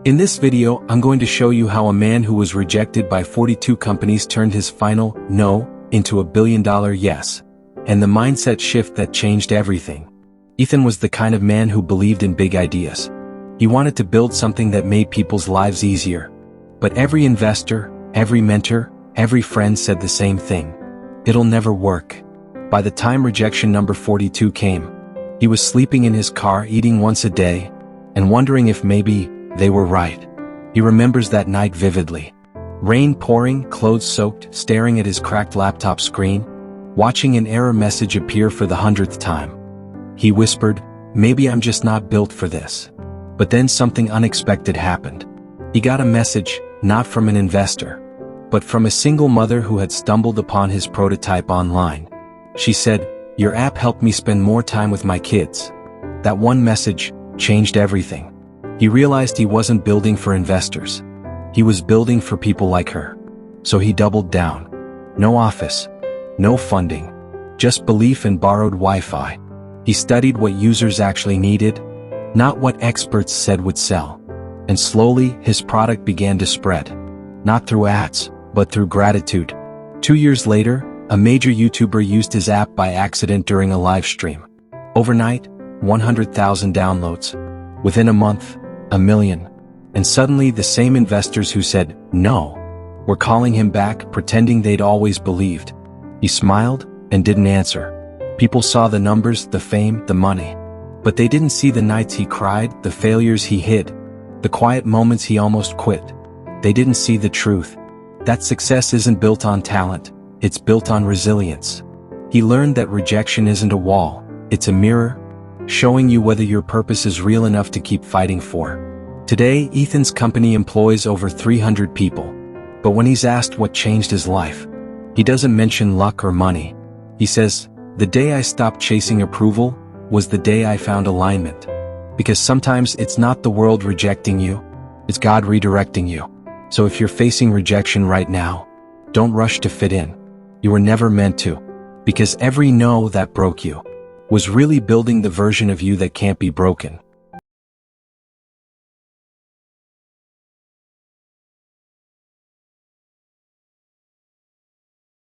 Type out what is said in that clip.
In this video, I'm going to show you how a man who was rejected by 42 companies turned his final no into $1 billion yes, and the mindset shift that changed everything. Ethan was the kind of man who believed in big ideas. He wanted to build something that made people's lives easier. But every investor, every mentor, every friend said the same thing. It'll never work. By the time rejection number 42 came, he was sleeping in his car, eating once a day, and wondering if maybe they were right. He remembers that night vividly. Rain pouring, clothes soaked, staring at his cracked laptop screen, watching an error message appear for the 100th time. He whispered, "Maybe I'm just not built for this." But then something unexpected happened. He got a message, not from an investor, but from a single mother who had stumbled upon his prototype online. She said, "Your app helped me spend more time with my kids." That one message changed everything. He realized he wasn't building for investors. He was building for people like her. So he doubled down. No office, no funding, just belief and borrowed Wi-Fi. He studied what users actually needed, not what experts said would sell. And slowly, his product began to spread. Not through ads, but through gratitude. 2 years later, a major YouTuber used his app by accident during a live stream. Overnight, 100,000 downloads. Within a month, 1 million. And suddenly the same investors who said no were calling him back, pretending they'd always believed. He smiled and didn't answer. People saw the numbers, the fame, the money. But they didn't see the nights he cried, the failures he hid, the quiet moments he almost quit. They didn't see the truth. That success isn't built on talent, it's built on resilience. He learned that rejection isn't a wall, it's a mirror, showing you whether your purpose is real enough to keep fighting for. Today, Ethan's company employs over 300 people. But when he's asked what changed his life, he doesn't mention luck or money. He says, "The day I stopped chasing approval was the day I found alignment." Because sometimes it's not the world rejecting you, it's God redirecting you. So if you're facing rejection right now, don't rush to fit in. You were never meant to. Because every no that broke you was really building the version of you that can't be broken.